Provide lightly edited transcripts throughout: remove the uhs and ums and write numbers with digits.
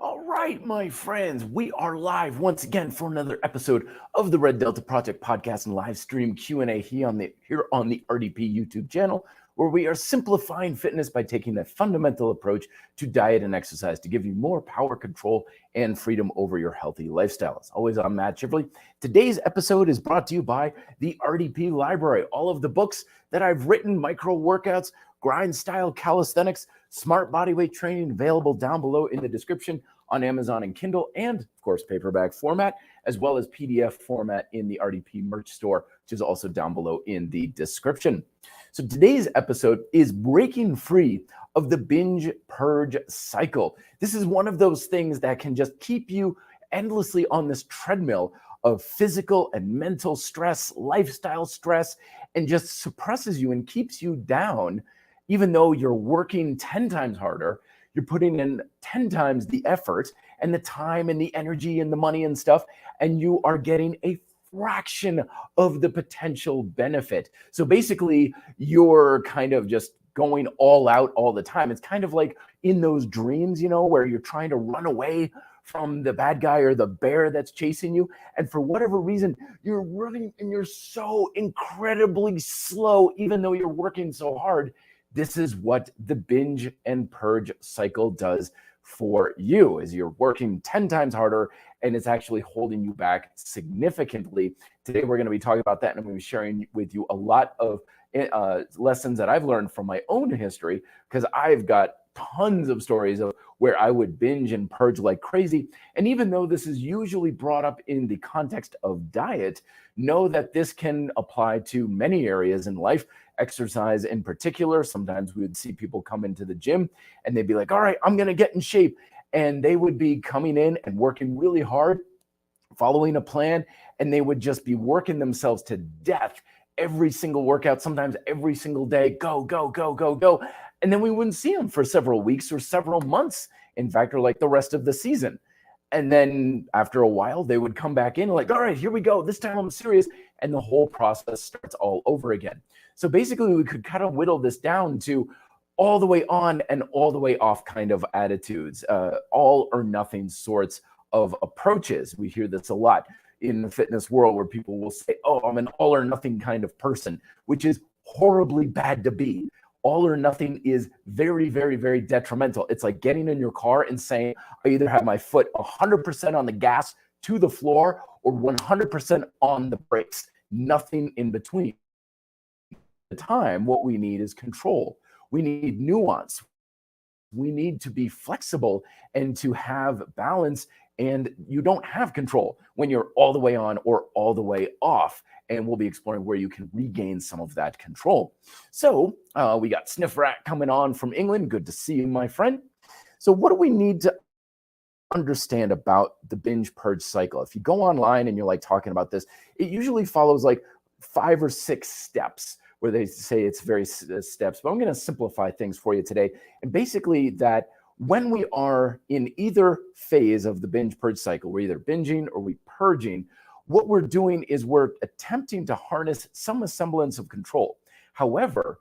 All right, my friends, we are live once again for another episode of the Red Delta Project podcast and live stream Q&A here on the RDP YouTube channel, where we are simplifying fitness by taking a fundamental approach to diet and exercise to give you more power, control, and freedom over your healthy lifestyle. As always, I'm Matt Shipley. Today's episode is brought to you by the RDP Library. All of the books that I've written, micro workouts, grind style calisthenics, smart bodyweight training, available down below in the description on Amazon and Kindle, and of course paperback format, as well as PDF format in the RDP merch store, which is also down below in the description. So today's episode is breaking free of the binge purge cycle. This is one of those things that can just keep you endlessly on this treadmill of physical and mental stress, lifestyle stress, and just suppresses you and keeps you down. Even though you're working 10 times harder, you're putting in 10 times the effort and the time and the energy and the money and stuff, and you are getting a fraction of the potential benefit. So basically, you're kind of just going all out all the time. It's kind of like in those dreams, where you're trying to run away from the bad guy or the bear that's chasing you. And for whatever reason, you're running and you're so incredibly slow, even though you're working so hard. This is what the binge and purge cycle does for you, is you're working 10 times harder and it's actually holding you back significantly. Today, we're going to be talking about that, and I'm going to be sharing with you a lot of lessons that I've learned from my own history, because I've got tons of stories of where I would binge and purge like crazy. And even though this is usually brought up in the context of diet, know that this can apply to many areas in life. Exercise in particular. Sometimes we would see people come into the gym and they'd be like, all right, I'm going to get in shape. And they would be coming in and working really hard, following a plan, and they would just be working themselves to death every single workout, sometimes every single day, go, go, go, go, go. And then we wouldn't see them for several weeks or several months, in fact, or like the rest of the season. And then after a while, they would come back in like, all right, here we go. This time I'm serious. And the whole process starts all over again. So basically, we could kind of whittle this down to all the way on and all the way off kind of attitudes, all or nothing sorts of approaches. We hear this a lot in the fitness world, where people will say, oh, I'm an all or nothing kind of person, which is horribly bad to be. All or nothing is very, very, very detrimental. It's like getting in your car and saying, I either have my foot 100% on the gas to the floor or 100% on the brakes, nothing in between. The time, what we need is control. We need nuance. We need to be flexible and to have balance. And you don't have control when you're all the way on or all the way off. And we'll be exploring where you can regain some of that control. So we got Sniff Rat coming on from England. Good to see you, my friend. So what do we need to understand about the binge purge cycle? If you go online and you're like talking about this, it usually follows like 5 or 6 steps, where they say it's various steps, but I'm going to simplify things for you today. And basically that when we are in either phase of the binge purge cycle, we're either binging or we're purging, what we're doing is we're attempting to harness some semblance of control. However,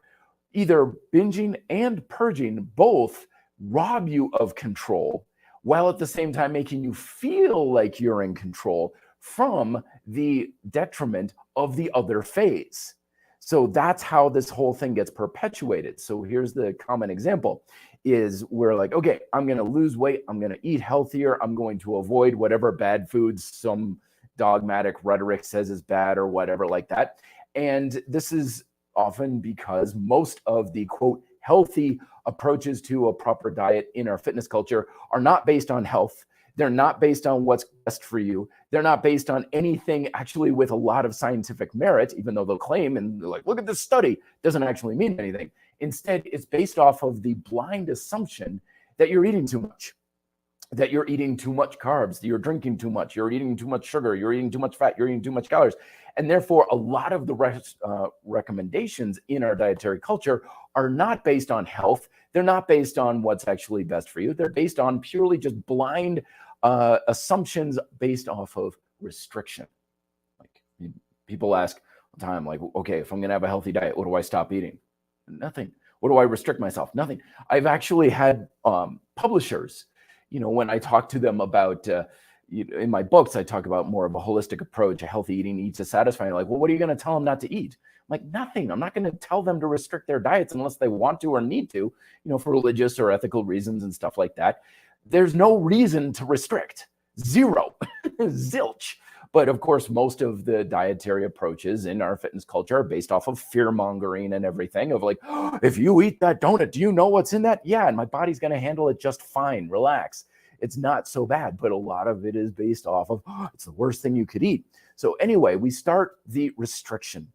either binging and purging both rob you of control, while at the same time making you feel like you're in control from the detriment of the other phase. So that's how this whole thing gets perpetuated. So here's the common example is we're like, okay, I'm going to lose weight. I'm going to eat healthier. I'm going to avoid whatever bad foods some dogmatic rhetoric says is bad or whatever like that. And this is often because most of the quote healthy approaches to a proper diet in our fitness culture are not based on health. They're not based on what's best for you. They're not based on anything actually with a lot of scientific merit, even though they'll claim and they're like, look at this study, doesn't actually mean anything. Instead, it's based off of the blind assumption that you're eating too much, that you're eating too much carbs, that you're drinking too much, you're eating too much sugar, you're eating too much fat, you're eating too much calories. And therefore, a lot of the recommendations in our dietary culture are not based on health. They're not based on what's actually best for you. They're based on purely just blind assumptions based off of restriction. Like people ask all the time, like, okay, if I'm going to have a healthy diet, what do I stop eating? Nothing. What do I restrict myself? Nothing. I've actually had publishers when I talk to them about, in my books, I talk about more of a holistic approach, a healthy eating, eat to satisfy. Like, well, what are you going to tell them not to eat? I'm like, nothing. I'm not going to tell them to restrict their diets unless they want to or need to, for religious or ethical reasons and stuff like that. There's no reason to restrict. Zero. Zilch. But of course, most of the dietary approaches in our fitness culture are based off of fear mongering and everything of like, oh, if you eat that donut, do you know what's in that? Yeah, and my body's going to handle it just fine. Relax. It's not so bad, but a lot of it is based off of, oh, it's the worst thing you could eat. So anyway, we start the restriction,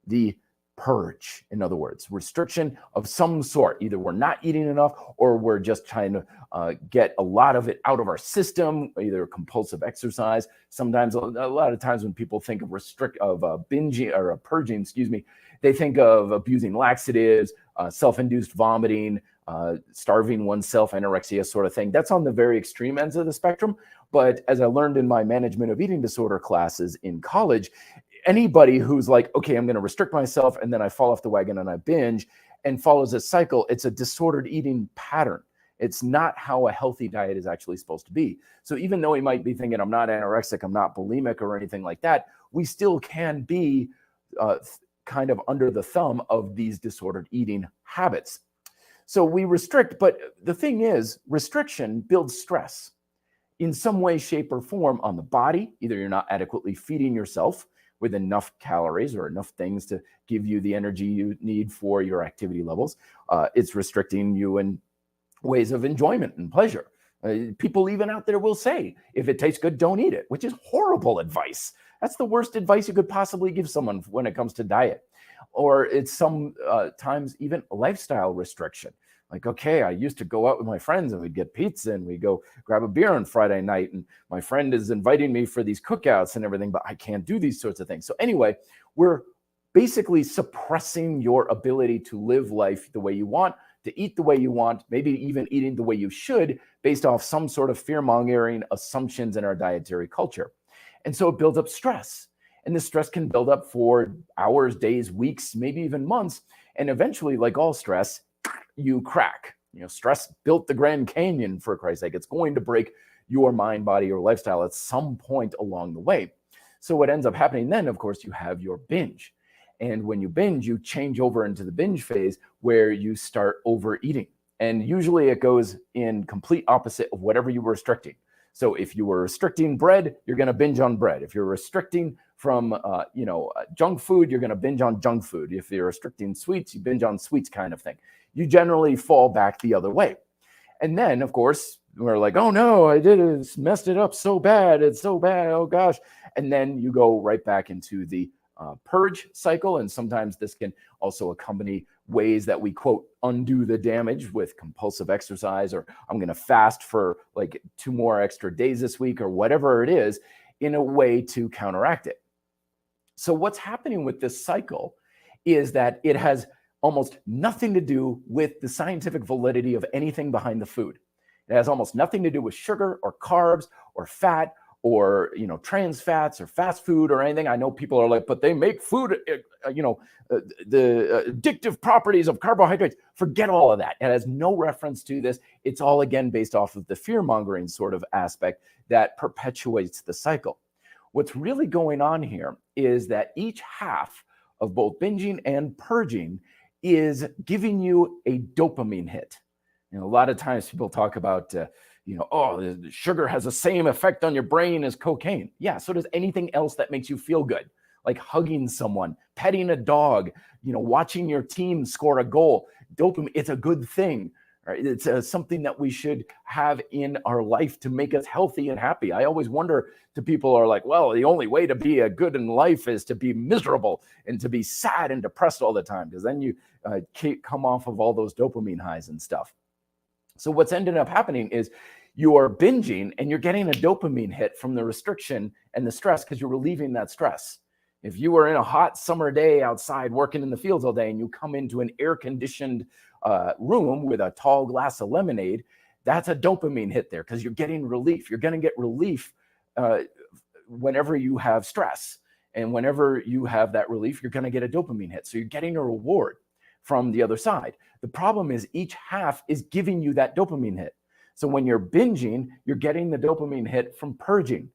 the purge, in other words, restriction of some sort. Either we're not eating enough or we're just trying to get a lot of it out of our system, either compulsive exercise. Sometimes, a lot of times when people think of binging or purging, they think of abusing laxatives, self-induced vomiting, starving oneself, anorexia sort of thing. That's on the very extreme ends of the spectrum. But as I learned in my management of eating disorder classes in college, anybody who's like, okay, I'm going to restrict myself and then I fall off the wagon and I binge and follows a cycle, it's a disordered eating pattern. It's not how a healthy diet is actually supposed to be. So even though we might be thinking, I'm not anorexic, I'm not bulimic or anything like that, we still can be kind of under the thumb of these disordered eating habits. So we restrict, but the thing is, restriction builds stress in some way, shape, or form on the body. Either you're not adequately feeding yourself with enough calories or enough things to give you the energy you need for your activity levels. It's restricting you in ways of enjoyment and pleasure. People even out there will say, if it tastes good, don't eat it, which is horrible advice. That's the worst advice you could possibly give someone when it comes to diet. Or it's sometimes even lifestyle restriction. Like, okay, I used to go out with my friends and we'd get pizza and we'd go grab a beer on Friday night. And my friend is inviting me for these cookouts and everything, but I can't do these sorts of things. So anyway, we're basically suppressing your ability to live life the way you want, to eat the way you want, maybe even eating the way you should, based off some sort of fear-mongering assumptions in our dietary culture. And so it builds up stress. And this stress can build up for hours, days, weeks, maybe even months. And eventually, like all stress, you crack. Stress built the Grand Canyon, for Christ's sake. It's going to break your mind, body, or lifestyle at some point along the way. So what ends up happening then, of course, you have your binge. And when you binge, you change over into the binge phase where you start overeating. And usually it goes in complete opposite of whatever you were restricting. So if you were restricting bread, you're going to binge on bread. If you're restricting from, junk food, you're going to binge on junk food. If you're restricting sweets, you binge on sweets kind of thing. You generally fall back the other way. And then, of course, we're like, oh no, I did it, messed it up so bad. It's so bad. Oh gosh. And then you go right back into the purge cycle. And sometimes this can also accompany ways that we, quote, undo the damage with compulsive exercise, or I'm going to fast for like 2 more extra days this week, or whatever it is, in a way to counteract it. So what's happening with this cycle is that it has almost nothing to do with the scientific validity of anything behind the food. It has almost nothing to do with sugar or carbs or fat or, trans fats or fast food or anything. I know people are like, but they make food, the addictive properties of carbohydrates. Forget all of that. It has no reference to this. It's all, again, based off of the fear-mongering sort of aspect that perpetuates the cycle. What's really going on here is that each half of both binging and purging is giving you a dopamine hit. A lot of times people talk about, the sugar has the same effect on your brain as cocaine. Yeah, so does anything else that makes you feel good, like hugging someone, petting a dog, watching your team score a goal. Dopamine, it's a good thing. Right? It's something that we should have in our life to make us healthy and happy. I always wonder to people are like, well, the only way to be a good in life is to be miserable and to be sad and depressed all the time, because then you come off of all those dopamine highs and stuff. So what's ended up happening is you are binging and you're getting a dopamine hit from the restriction and the stress because you're relieving that stress. If you were in a hot summer day outside working in the fields all day and you come into an air-conditioned room with a tall glass of lemonade, that's a dopamine hit there because you're getting relief. You're going to get relief whenever you have stress. And whenever you have that relief, you're going to get a dopamine hit. So you're getting a reward from the other side. The problem is each half is giving you that dopamine hit. So when you're binging, you're getting the dopamine hit from purging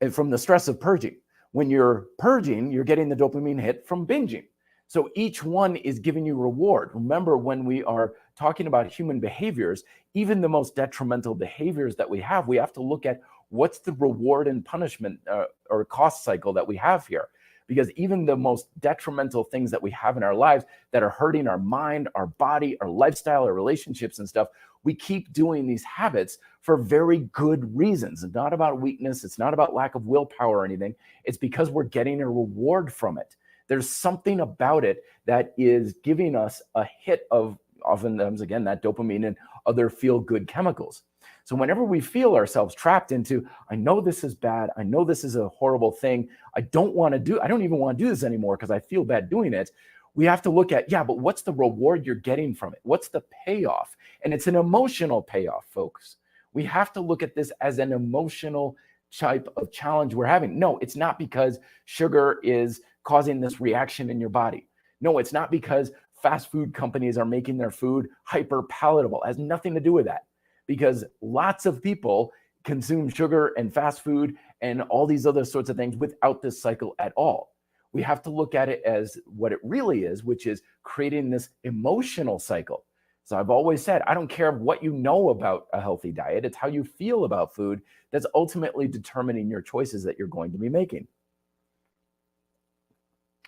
and from the stress of purging. When you're purging, you're getting the dopamine hit from binging. So each one is giving you reward. Remember, when we are talking about human behaviors, even the most detrimental behaviors that we have to look at what's the reward and punishment or cost cycle that we have here. Because even the most detrimental things that we have in our lives that are hurting our mind, our body, our lifestyle, our relationships and stuff, we keep doing these habits for very good reasons. It's not about weakness. It's not about lack of willpower or anything. It's because we're getting a reward from it. There's something about it that is giving us a hit of, oftentimes, again, that dopamine and other feel-good chemicals. So whenever we feel ourselves trapped into, I know this is bad, I know this is a horrible thing, I don't even want to do this anymore because I feel bad doing it, we have to look at, but what's the reward you're getting from it? What's the payoff? And it's an emotional payoff, folks. We have to look at this as an emotional type of challenge we're having. No, it's not because sugar is causing this reaction in your body. No, it's not because fast food companies are making their food hyper palatable. It has nothing to do with that. Because lots of people consume sugar and fast food and all these other sorts of things without this cycle at all. We have to look at it as what it really is, which is creating this emotional cycle. So I've always said, I don't care what you know about a healthy diet. It's how you feel about food that's ultimately determining your choices that you're going to be making.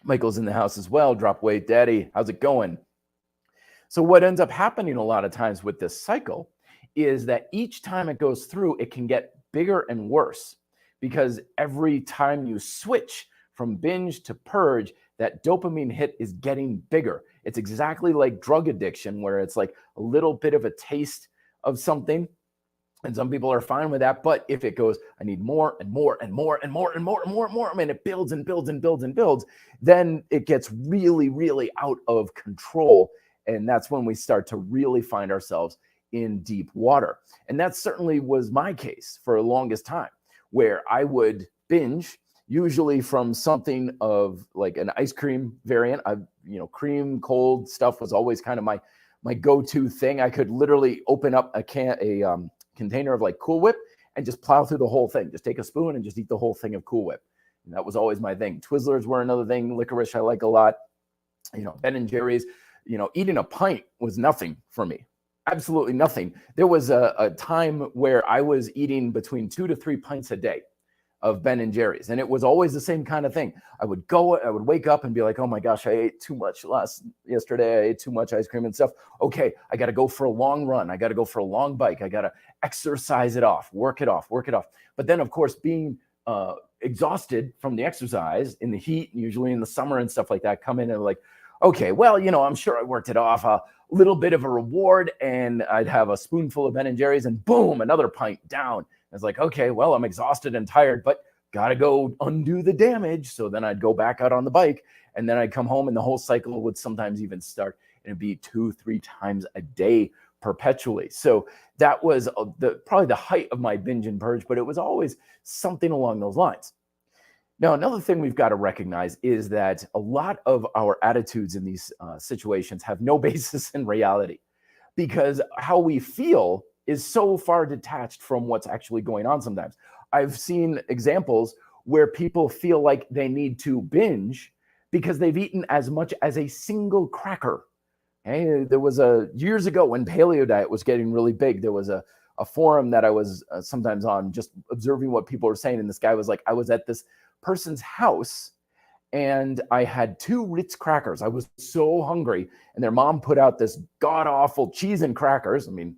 Michael's in the house as well. Drop weight daddy. How's it going? So what ends up happening a lot of times with this cycle is that each time it goes through, it can get bigger and worse, because every time you switch from binge to purge, that dopamine hit is getting bigger. It's exactly like drug addiction, where it's like a little bit of a taste of something, and some people are fine with that. But if it goes, I need more and more and more and more and more and more and more, I mean, it builds and builds and builds and builds, then it gets really, really out of control. And that's when we start to really find ourselves in deep water. And that certainly was my case for the longest time, where I would binge, usually from something of like an ice cream variant. Cream cold stuff was always kind of my go-to thing. I could literally open up a container of like Cool Whip and just plow through the whole thing. Just take a spoon and just eat the whole thing of Cool Whip. And that was always my thing. Twizzlers were another thing. Licorice I like a lot. Ben and Jerry's. Eating a pint was nothing for me. Absolutely nothing. There was a time where I was eating between 2 to 3 pints a day of Ben and Jerry's, and it was always the same kind of thing. I would wake up and be like, oh my gosh, I ate too much yesterday. I ate too much ice cream and stuff. Okay, I got to go for a long run. I got to go for a long bike. I got to exercise it off, work it off. But then, of course, being exhausted from the exercise in the heat, usually in the summer and stuff like that, come in and like, okay, well, I'm sure I worked it off. A little bit of a reward, and I'd have a spoonful of Ben and Jerry's, and boom, another pint down. It's like, okay, well, I'm exhausted and tired, but gotta go undo the damage. So then I'd go back out on the bike, and then I'd come home, and the whole cycle would sometimes even start, and it'd be 2-3 times a day perpetually. So that was probably the height of my binge and purge, but it was always something along those lines. Now, another thing we've got to recognize is that a lot of our attitudes in these situations have no basis in reality, because how we feel is so far detached from what's actually going on sometimes. I've seen examples where people feel like they need to binge because they've eaten as much as a single cracker. Okay? There was years ago when paleo diet was getting really big, there was a forum that I was sometimes on, just observing what people were saying. And this guy was like, I was at this person's house and I had 2 Ritz crackers. I was so hungry, and their mom put out this god-awful cheese and crackers. I mean,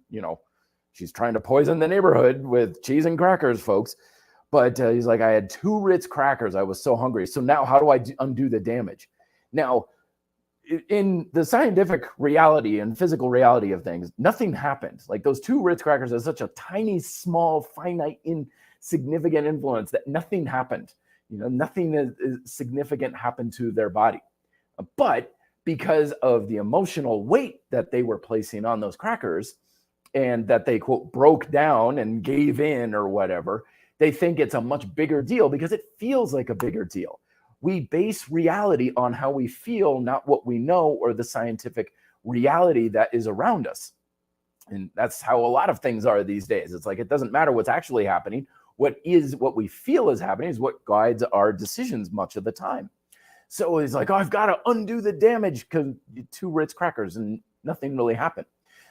she's trying to poison the neighborhood with cheese and crackers, folks. But he's like, I had 2 Ritz crackers. I was so hungry. So now how do I undo the damage? Now, in the scientific reality and physical reality of things, nothing happened. Like, those 2 Ritz crackers are such a tiny, small, finite, insignificant influence that nothing happened. Nothing significant happened to their body. But because of the emotional weight that they were placing on those crackers, and that they, quote, broke down and gave in or whatever, they think it's a much bigger deal because it feels like a bigger deal. We base reality on how we feel, not what we know or the scientific reality that is around us. And that's how a lot of things are these days. It's like, it doesn't matter what's actually happening. What we feel is happening is what guides our decisions much of the time. So he's like, oh, I've got to undo the damage because 2 Ritz crackers and nothing really happened.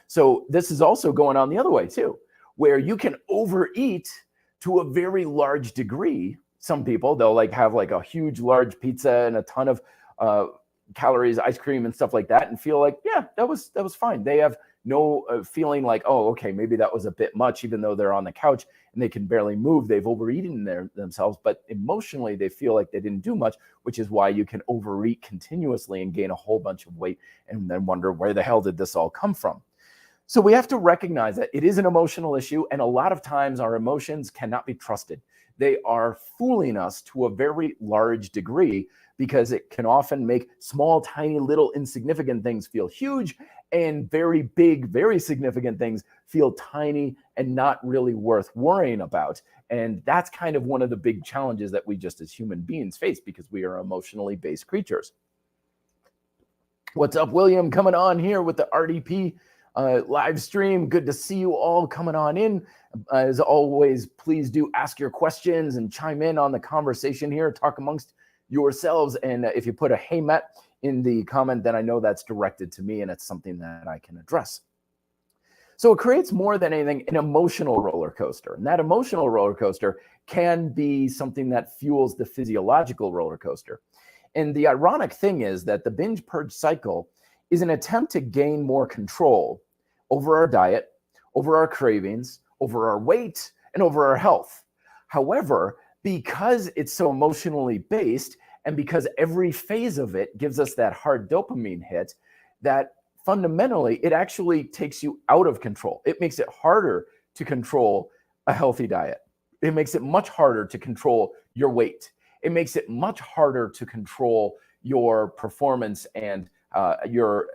So this is also going on the other way too, where you can overeat to a very large degree. Some people, they'll like have like a huge, large pizza and a ton of calories, ice cream and stuff like that, and feel like, yeah, that was fine. They have no feeling like, oh, okay, maybe that was a bit much, even though they're on the couch and they can barely move. They've overeaten themselves, but emotionally they feel like they didn't do much, which is why you can overeat continuously and gain a whole bunch of weight and then wonder, where the hell did this all come from? So we have to recognize that it is an emotional issue, and a lot of times our emotions cannot be trusted. They are fooling us to a very large degree, because it can often make small, tiny, little insignificant things feel huge, and very big, very significant things feel tiny and not really worth worrying about. And that's kind of one of the big challenges that we just as human beings face, because we are emotionally based creatures. What's up, William? Coming on here with the RDP live stream. Good to see you all coming on in. As always, please do ask your questions and chime in on the conversation here. Talk amongst yourselves. And if you put a hey Matt in the comment, then I know that's directed to me and it's something that I can address. So it creates, more than anything, an emotional roller coaster. And that emotional roller coaster can be something that fuels the physiological roller coaster. And the ironic thing is that the binge purge cycle is an attempt to gain more control over our diet, over our cravings, over our weight, and over our health. However, because it's so emotionally based, and because every phase of it gives us that hard dopamine hit, that fundamentally it actually takes you out of control. It makes it harder to control a healthy diet. It makes it much harder to control your weight. It makes it much harder to control your performance and your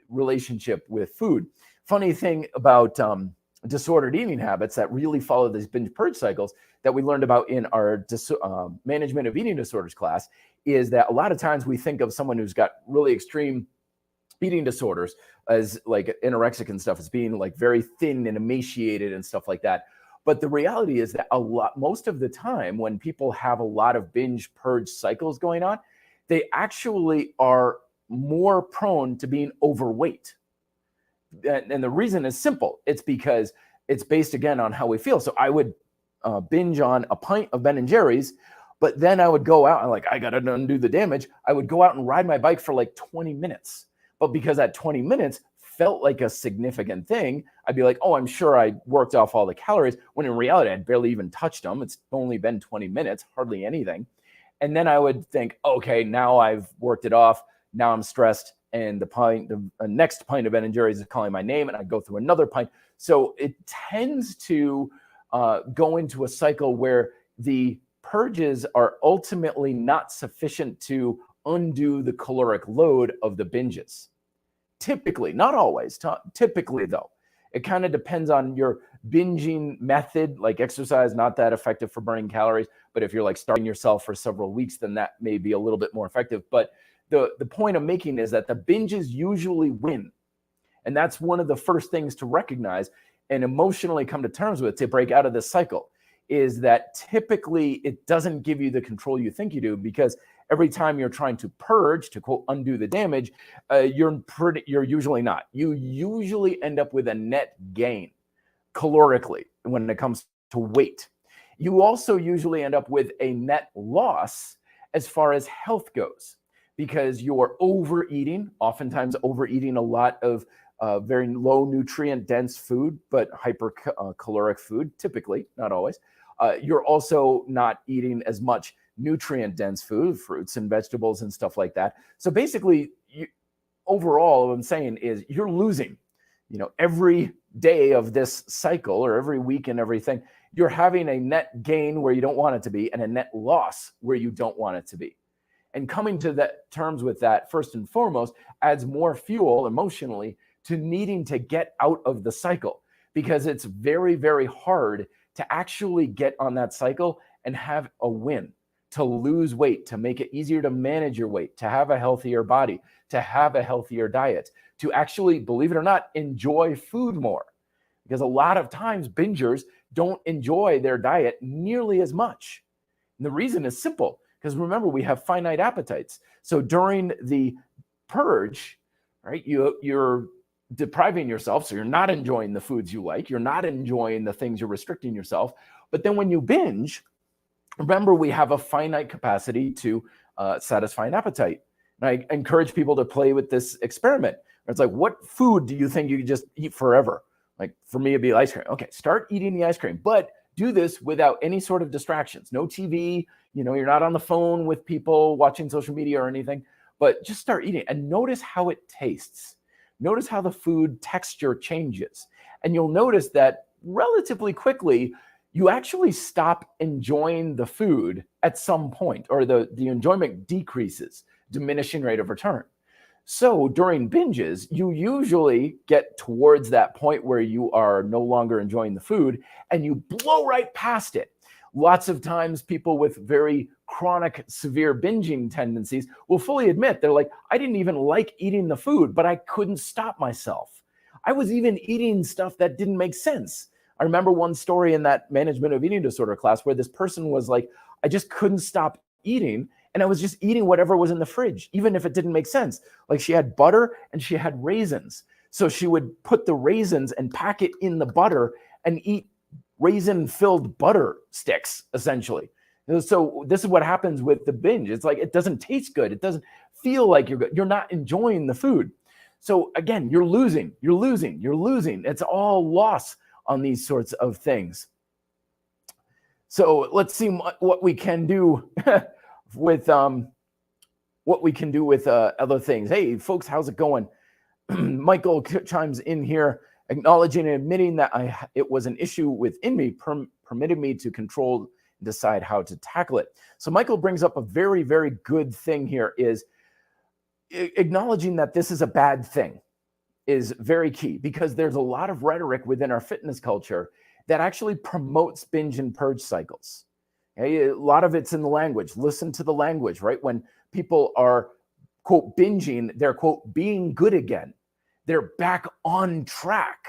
relationship with food. Funny thing about disordered eating habits that really follow these binge purge cycles that we learned about in our management of eating disorders class is that a lot of times we think of someone who's got really extreme eating disorders as like anorexic and stuff, as being like very thin and emaciated and stuff like that. But the reality is that most of the time when people have a lot of binge purge cycles going on, they actually are more prone to being overweight. And the reason is simple. It's because it's based, again, on how we feel. So I would binge on a pint of Ben & Jerry's, but then I would go out and like, I got to undo the damage. I would go out and ride my bike for like 20 minutes. But because that 20 minutes felt like a significant thing, I'd be like, oh, I'm sure I worked off all the calories, when in reality, I'd barely even touched them. It's only been 20 minutes, hardly anything. And then I would think, okay, now I've worked it off. Now I'm stressed. And the next pint of Ben & Jerry's is calling my name, and I go through another pint. So it tends to go into a cycle where the purges are ultimately not sufficient to undo the caloric load of the binges. Typically, not always, typically though. It kind of depends on your binging method. Like exercise, not that effective for burning calories. But if you're like starting yourself for several weeks, then that may be a little bit more effective. But the point I'm making is that the binges usually win. And that's one of the first things to recognize and emotionally come to terms with to break out of this cycle, is that typically it doesn't give you the control you think you do, because every time you're trying to purge, to quote, undo the damage, you're usually not. You usually end up with a net gain calorically when it comes to weight. You also usually end up with a net loss as far as health goes, because you're overeating, oftentimes overeating a lot of very low nutrient dense food, but hypercaloric food, typically, not always. You're also not eating as much nutrient dense food, fruits and vegetables and stuff like that. So basically, overall, what I'm saying is you're losing, every day of this cycle, or every week and everything, you're having a net gain where you don't want it to be and a net loss where you don't want it to be. And coming to that terms with that, first and foremost, adds more fuel emotionally to needing to get out of the cycle, because it's very, very hard to actually get on that cycle and have a win, to lose weight, to make it easier to manage your weight, to have a healthier body, to have a healthier diet, to actually, believe it or not, enjoy food more. because a lot of times bingers don't enjoy their diet nearly as much. And the reason is simple, because remember, we have finite appetites. So during the purge, right, you're depriving yourself, so you're not enjoying the foods you like, you're not enjoying the things you're restricting yourself. But then when you binge, remember, we have a finite capacity to satisfy an appetite. And I encourage people to play with this experiment. It's like, what food do you think you could just eat forever? Like for me, it'd be ice cream. Okay, start eating the ice cream, but do this without any sort of distractions. No TV, you're not on the phone with people watching social media or anything, but just start eating and notice how it tastes. Notice how the food texture changes. And you'll notice that relatively quickly, you actually stop enjoying the food at some point, or the enjoyment decreases, diminishing rate of return. So during binges, you usually get towards that point where you are no longer enjoying the food and you blow right past it. Lots of times people with very chronic, severe binging tendencies will fully admit, they're like, I didn't even like eating the food, but I couldn't stop myself. I was even eating stuff that didn't make sense. I remember one story in that management of eating disorder class where this person was like, I just couldn't stop eating. And I was just eating whatever was in the fridge, even if it didn't make sense. Like she had butter and she had raisins. So she would put the raisins and pack it in the butter and eat raisin-filled butter sticks, essentially. So this is what happens with the binge. It's like, it doesn't taste good. It doesn't feel like you're good. You're not enjoying the food. So again, you're losing. It's all loss on these sorts of things. So let's see what we can do with other things. Hey, folks, how's it going? Michael chimes in here, acknowledging and admitting that it was an issue within me, permitted me to control and decide how to tackle it. So Michael brings up a very, very good thing here, is acknowledging that this is a bad thing is very key, because there's a lot of rhetoric within our fitness culture that actually promotes binge and purge cycles. Okay? A lot of it's in the language. Listen to the language, right? When people are, quote, binging, they're, quote, being good again. They're back on track.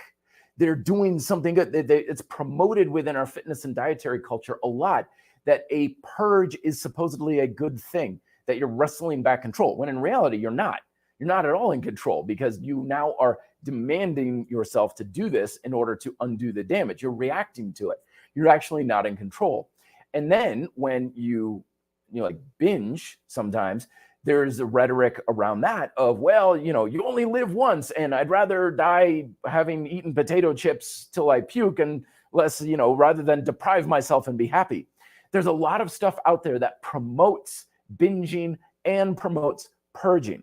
They're doing something good. It's promoted within our fitness and dietary culture a lot that a purge is supposedly a good thing, that you're wrestling back control, when in reality, you're not. You're not at all in control, because you now are demanding yourself to do this in order to undo the damage. You're reacting to it. You're actually not in control. And then when you like binge, sometimes there's a rhetoric around that of, well, you only live once, and I'd rather die having eaten potato chips till I puke and less, rather than deprive myself and be happy. There's a lot of stuff out there that promotes binging and promotes purging.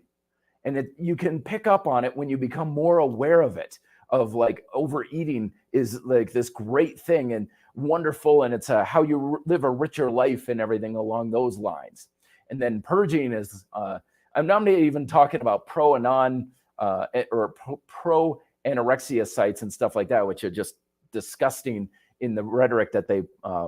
And you can pick up on it when you become more aware of it, of like overeating is like this great thing and wonderful, and it's how you live a richer life and everything along those lines. And then purging is, I'm not even talking about pro and non or pro anorexia sites and stuff like that, which are just disgusting in the rhetoric that they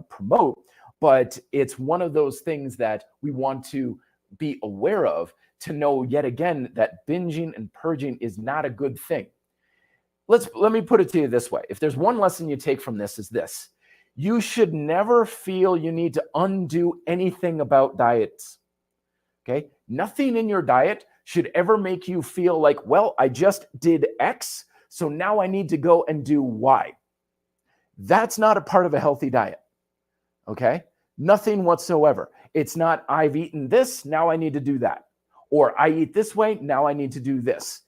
promote. But it's one of those things that we want to be aware of, to know yet again that binging and purging is not a good thing. Let me put it to you this way. If there's one lesson you take from this, is this: you should never feel you need to undo anything about diets. Okay? Nothing in your diet should ever make you feel like, well, I just did X, so now I need to go and do Y. That's not a part of a healthy diet. Okay? Nothing whatsoever. It's not, I've eaten this, now I need to do that. Or I eat this way, now I need to do this.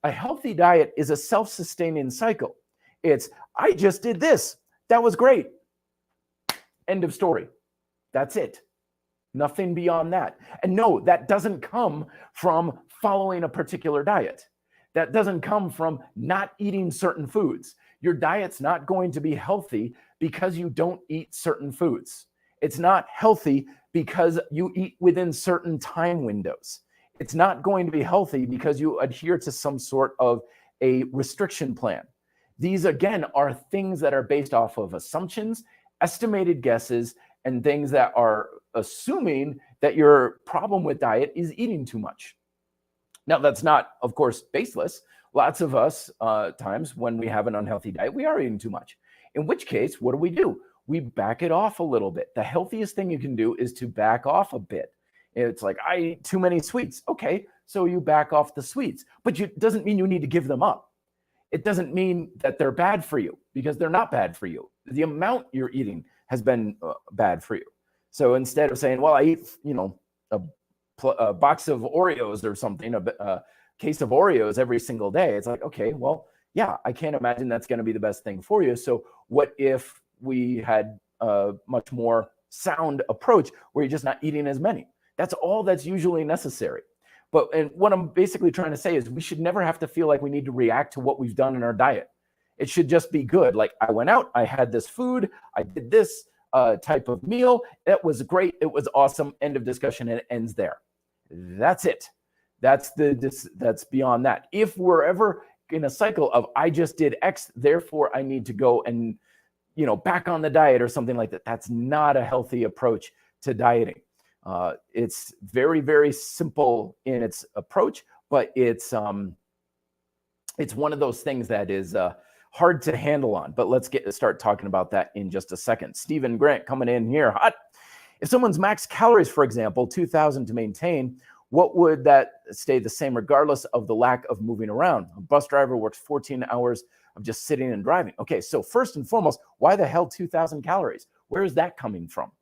A healthy diet is a self-sustaining cycle. It's, I just did this. That was great. End of story. That's it. Nothing beyond that. And no, that doesn't come from following a particular diet. That doesn't come from not eating certain foods. Your diet's not going to be healthy because you don't eat certain foods. It's not healthy because you eat within certain time windows. It's not going to be healthy because you adhere to some sort of a restriction plan. These, again, are things that are based off of assumptions, estimated guesses, and things that are assuming that your problem with diet is eating too much. Now, that's not, of course, baseless. lots of us times when we have an unhealthy diet, we are eating too much. In which case, what do? We back it off a little bit. The healthiest thing you can do is to back off a bit. It's like, I eat too many sweets. Okay, so you back off the sweets, but it doesn't mean you need to give them up. It doesn't mean that they're bad for you, because they're not bad for you. The amount you're eating has been bad for you. So instead of saying, well, I eat, a box of Oreos or something, a case of Oreos every single day, it's like, okay, well, yeah, I can't imagine that's going to be the best thing for you. So what if we had a much more sound approach where you're just not eating as many? That's all that's usually necessary. And what I'm basically trying to say is we should never have to feel like we need to react to what we've done in our diet. It should just be good. Like, I went out, I had this food, I did this type of meal. It was great. It was awesome. End of discussion. And it ends there. That's it. That's beyond that. If we're ever in a cycle of, I just did X, therefore I need to go and, back on the diet or something like that, that's not a healthy approach to dieting. It's very, very simple in its approach, but it's one of those things that is hard to handle on. But let's start talking about that in just a second. Stephen Grant coming in here hot. If someone's max calories, for example, 2,000 to maintain, what would that stay the same regardless of the lack of moving around? A bus driver works 14 hours of just sitting and driving. Okay, so first and foremost, why the hell 2,000 calories? Where is that coming from?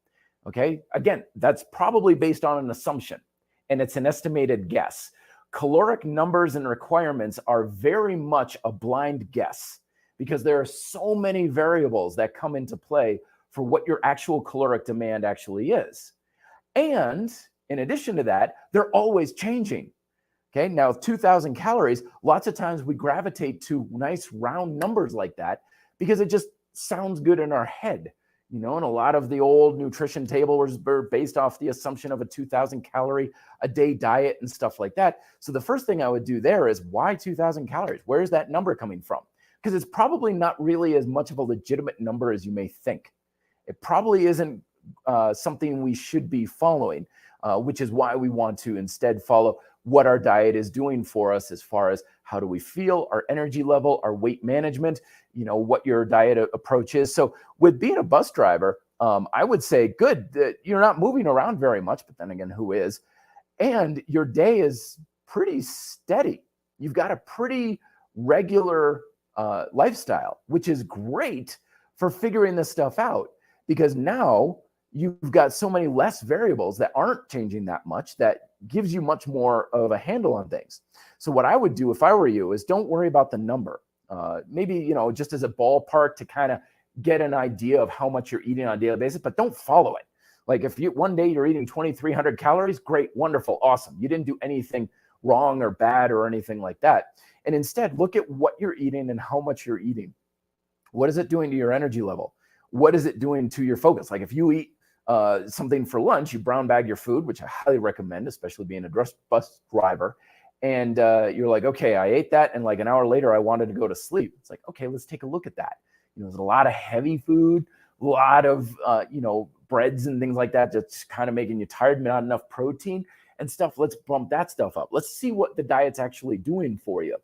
Okay, again, that's probably based on an assumption, and it's an estimated guess. Caloric numbers and requirements are very much a blind guess because there are so many variables that come into play for what your actual caloric demand actually is. And in addition to that, they're always changing. Okay, now 2,000 calories, lots of times we gravitate to nice round numbers like that because it just sounds good in our head. And a lot of the old nutrition tables were based off the assumption of a 2,000 calorie a day diet and stuff like that. So the first thing I would do there is, why 2,000 calories? Where is that number coming from? Because it's probably not really as much of a legitimate number as you may think. It probably isn't something we should be following, which is why we want to instead follow what our diet is doing for us as far as how do we feel, our energy level, our weight management, what your diet approach is. So with being a bus driver, I would say good that you're not moving around very much, but then again, who is? And your day is pretty steady. You've got a pretty regular lifestyle, which is great for figuring this stuff out, because now you've got so many less variables that aren't changing that much that gives you much more of a handle on things. So what I would do if I were you is don't worry about the number. Maybe, just as a ballpark to kind of get an idea of how much you're eating on a daily basis, but don't follow it. Like if one day you're eating 2,300 calories, great, wonderful, awesome. You didn't do anything wrong or bad or anything like that. And instead look at what you're eating and how much you're eating. What is it doing to your energy level? What is it doing to your focus? Like if you eat something for lunch, you brown bag your food, which I highly recommend, especially being a bus driver. And you're like, okay, I ate that. And like an hour later, I wanted to go to sleep. It's like, okay, let's take a look at that. There's a lot of heavy food, a lot of, breads and things like that, just kind of making you tired, not enough protein and stuff. Let's bump that stuff up. Let's see what the diet's actually doing for you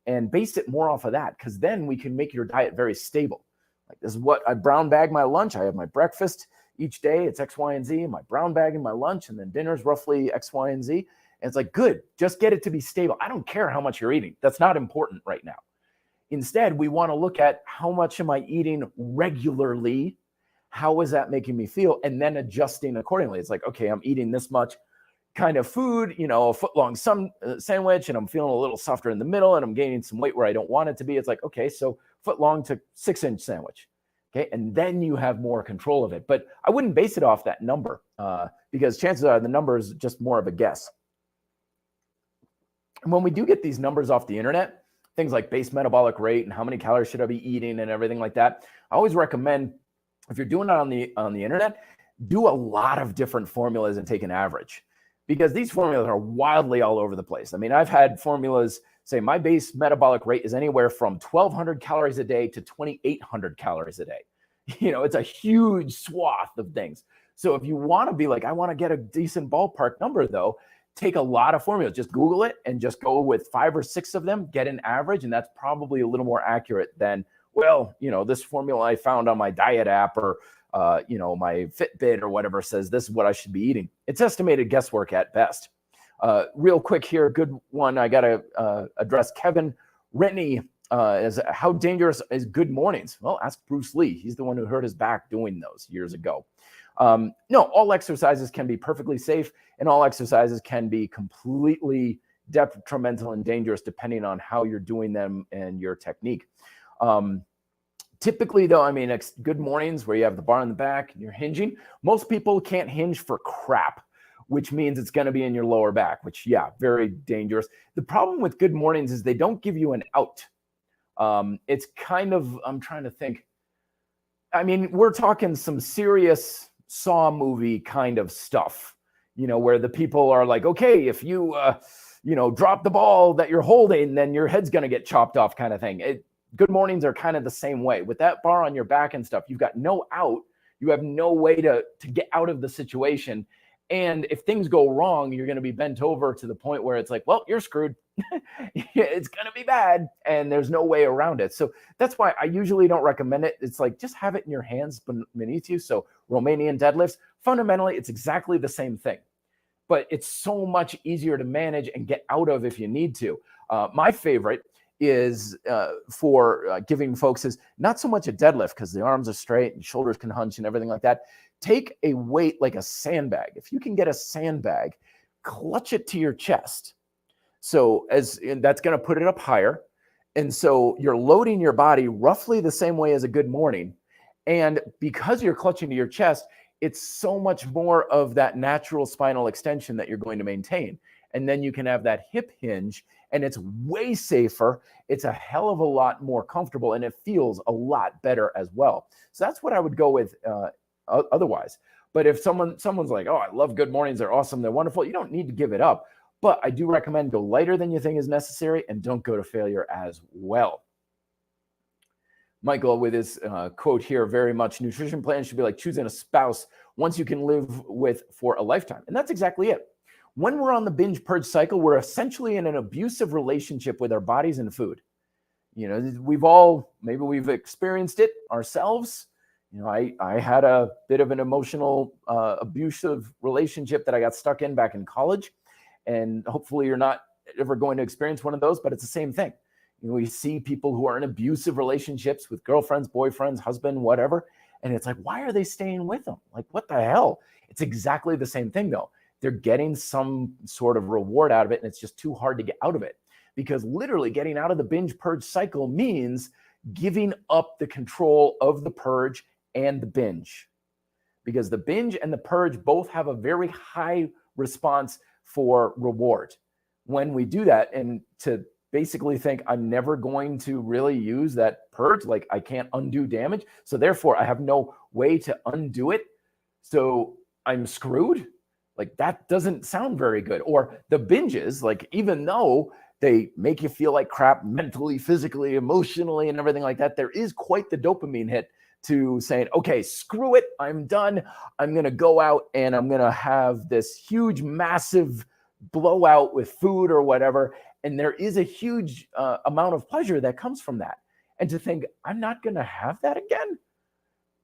and base it more off of that, because then we can make your diet very stable. Like this is what I brown bag my lunch. I have my breakfast each day. It's X, Y, and Z. My brown bag and my lunch, and then dinner's roughly X, Y, and Z. And it's like, good, just get it to be stable. I don't care how much you're eating. That's not important right now. Instead, we want to look at how much am I eating regularly? How is that making me feel? And then adjusting accordingly. It's like, okay, I'm eating this much kind of food, a foot-long sandwich, and I'm feeling a little softer in the middle, and I'm gaining some weight where I don't want it to be. It's like, okay, so foot-long to 6-inch sandwich. Okay, and then you have more control of it. But I wouldn't base it off that number because chances are the number is just more of a guess. And when we do get these numbers off the internet, things like base metabolic rate and how many calories should I be eating and everything like that, I always recommend, if you're doing it on the internet, do a lot of different formulas and take an average, because these formulas are wildly all over the place. I mean, I've had formulas say my base metabolic rate is anywhere from 1,200 calories a day to 2,800 calories a day. It's a huge swath of things. So if you want to be like, I want to get a decent ballpark number though, take a lot of formulas. Just Google it and just go with 5 or 6 of them, get an average, and that's probably a little more accurate than, well, this formula I found on my diet app or, my Fitbit or whatever says this is what I should be eating. It's estimated guesswork at best. Real quick here, good one. I got to address Kevin Rennie. As how dangerous is good mornings? Well, ask Bruce Lee. He's the one who hurt his back doing those years ago. No, all exercises can be perfectly safe, and all exercises can be completely detrimental and dangerous depending on how you're doing them and your technique. Typically, though, good mornings where you have the bar in the back and you're hinging. Most people can't hinge for crap, which means it's going to be in your lower back, which, yeah, very dangerous. The problem with good mornings is they don't give you an out. It's kind of, I'm trying to think. We're talking some serious Saw movie kind of stuff, where the people are like, okay, if you, drop the ball that you're holding, then your head's going to get chopped off kind of thing. Good mornings are kind of the same way. With that bar on your back and stuff, you've got no out. You have no way to get out of the situation. And if things go wrong, you're going to be bent over to the point where it's like, well, you're screwed. It's going to be bad. And there's no way around it. So that's why I usually don't recommend it. It's like, just have it in your hands beneath you. So Romanian deadlifts, fundamentally, it's exactly the same thing. But it's so much easier to manage and get out of if you need to. My favorite is for giving folks is not so much a deadlift because the arms are straight and shoulders can hunch and everything like that. Take a weight like a sandbag. If you can get a sandbag, clutch it to your chest. So and that's going to put it up higher. And so you're loading your body roughly the same way as a good morning. And because you're clutching to your chest, it's so much more of that natural spinal extension that you're going to maintain. And then you can have that hip hinge, and it's way safer. It's a hell of a lot more comfortable, and it feels a lot better as well. So that's what I would go with otherwise. But if someone's like, oh, I love good mornings, they're awesome, they're wonderful, you don't need to give it up. But I do recommend go lighter than you think is necessary and don't go to failure as well. Michael with his quote here, very much, nutrition plan should be like choosing a spouse once you can live with for a lifetime. And that's exactly it. When we're on the binge purge cycle, we're essentially in an abusive relationship with our bodies and food. We've experienced it ourselves. I had a bit of an emotional abusive relationship that I got stuck in back in college. And hopefully you're not ever going to experience one of those, but it's the same thing. We see people who are in abusive relationships with girlfriends, boyfriends, husband, whatever. And it's like, why are they staying with them? Like, what the hell? It's exactly the same thing, though. They're getting some sort of reward out of it, and it's just too hard to get out of it. Because literally getting out of the binge purge cycle means giving up the control of the purge and the binge. Because the binge and the purge both have a very high response for reward. When we do that, and to basically think I'm never going to really use that purge, like I can't undo damage, so therefore I have no way to undo it, so I'm screwed. Like, that doesn't sound very good. Or the binges, like, even though they make you feel like crap mentally, physically, emotionally, and everything like that, there is quite the dopamine hit to saying, okay, screw it, I'm done. I'm going to go out and I'm going to have this huge, massive blowout with food or whatever. And there is a huge amount of pleasure that comes from that. And to think, I'm not going to have that again?